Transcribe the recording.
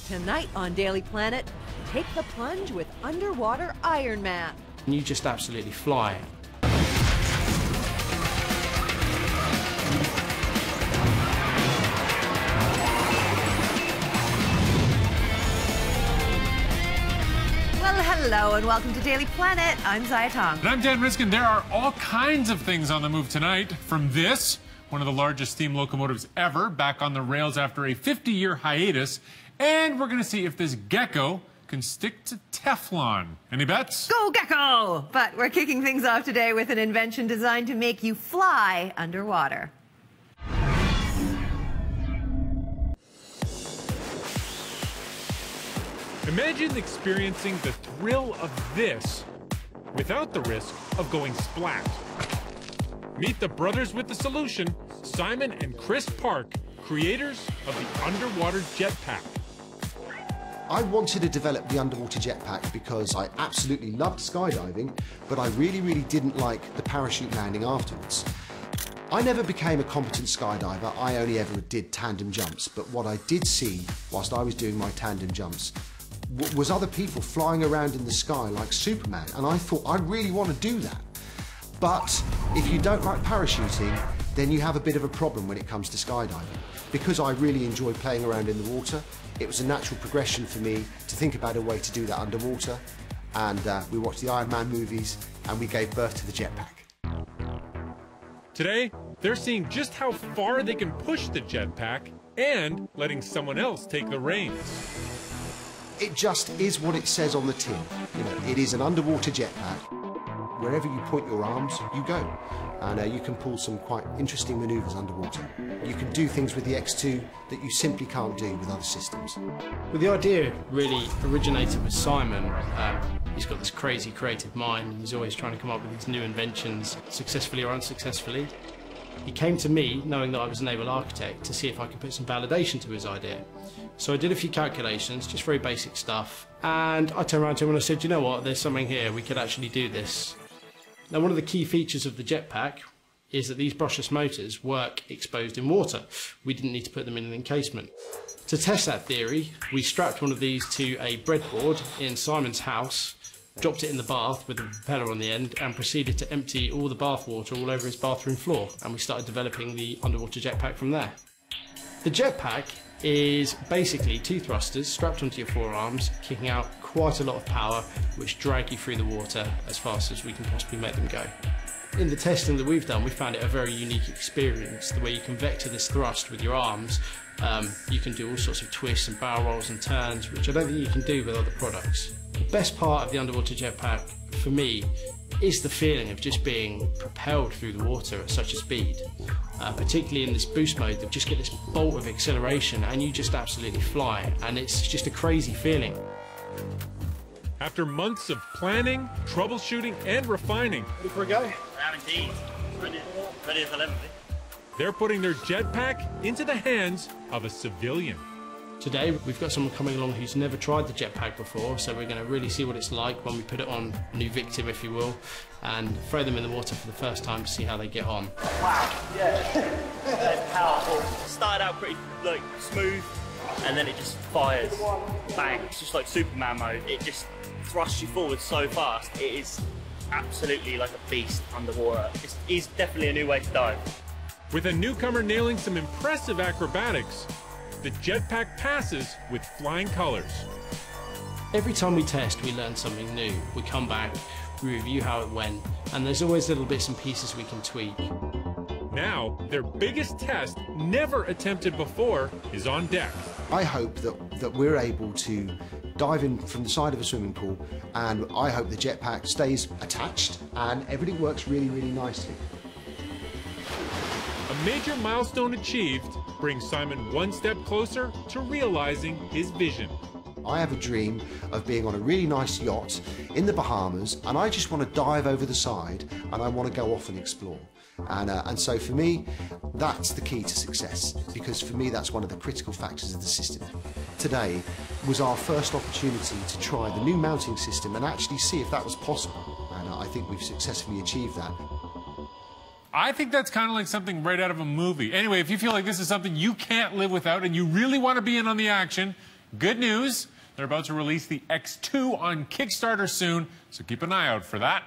Tonight on Daily Planet, take the plunge with underwater Iron Man. You just absolutely fly. Well, hello and welcome to Daily Planet. I'm Zaya Tong. And I'm Dan Riskin. There are all kinds of things on the move tonight. From this, one of the largest steam locomotives ever, back on the rails after a 50-year hiatus. And we're going to see if this gecko can stick to Teflon. Any bets? Go Gecko! But we're kicking things off today with an invention designed to make you fly underwater. Imagine experiencing the thrill of this without the risk of going splat. Meet the brothers with the solution, Simon and Chris Park, creators of the underwater jetpack. I wanted to develop the underwater jetpack because I absolutely loved skydiving, but I really didn't like the parachute landing afterwards. I never became a competent skydiver, I only ever did tandem jumps, but what I did see whilst I was doing my tandem jumps was other people flying around in the sky like Superman, and I thought I really want to do that. But if you don't like parachuting, then you have a bit of a problem when it comes to skydiving. Because I really enjoy playing around in the water, it was a natural progression for me to think about a way to do that underwater, and we watched the Iron Man movies and we gave birth to the jetpack. Today, they're seeing just how far they can push the jetpack and letting someone else take the reins. It just is what it says on the tin. You know, it is an underwater jetpack. Wherever you point your arms, you go. And you can pull some quite interesting maneuvers underwater. You can do things with the X2 that you simply can't do with other systems. Well, the idea really originated with Simon. He's got this crazy creative mind and he's always trying to come up with these new inventions, successfully or unsuccessfully. He came to me knowing that I was a naval architect to see if I could put some validation to his idea. So I did a few calculations, just very basic stuff, and I turned around to him and I said, you know what, there's something here, we could actually do this. Now, one of the key features of the jetpack is that these brushless motors work exposed in water. We didn't need to put them in an encasement. To test that theory, we strapped one of these to a breadboard in Simon's house, dropped it in the bath with a propeller on the end, and proceeded to empty all the bath water all over his bathroom floor. And we started developing the underwater jetpack from there. The jetpack is basically two thrusters strapped onto your forearms, kicking out quite a lot of power, which drag you through the water as fast as we can possibly make them go. In the testing that we've done, we found it a very unique experience, the way you can vector this thrust with your arms. You can do all sorts of twists and barrel rolls and turns, which I don't think you can do with other products. The best part of the underwater jetpack, for me, is the feeling of just being propelled through the water at such a speed. Particularly in this boost mode, you just get this bolt of acceleration and you just absolutely fly, and it's just a crazy feeling. After months of planning, troubleshooting, and refining, Ready for a go? I am indeed. Ready as I'll ever be. they're putting their jetpack into the hands of a civilian. Today we've got someone coming along who's never tried the jetpack before, so we're going to really see what it's like when we put it on a new victim, if you will, and throw them in the water for the first time to see how they get on. Wow, yeah. It's powerful. Started out pretty smooth, and then it just fires. Bang. It's just like Superman mode. It just thrusts you forward so fast. It is absolutely like a beast underwater. It is definitely a new way to dive. With a newcomer nailing some impressive acrobatics, the jetpack passes with flying colors. Every time we test, we learn something new. We come back, we review how it went, and there's always little bits and pieces we can tweak. Now, their biggest test, never attempted before, is on deck. I hope that we're able to dive in from the side of a swimming pool, and I hope the jetpack stays attached and everything works really nicely. A major milestone achieved brings Simon one step closer to realizing his vision. I have a dream of being on a really nice yacht in the Bahamas, and I just want to dive over the side and I want to go off and explore. And so for me, that's the key to success, because for me that's one of the critical factors of the system. Today was our first opportunity to try the new mounting system and actually see if that was possible, and I think we've successfully achieved that. I think that's kind of like something right out of a movie. Anyway, if you feel like this is something you can't live without and you really want to be in on the action, Good news, they're about to release the X2 on Kickstarter soon, so keep an eye out for that.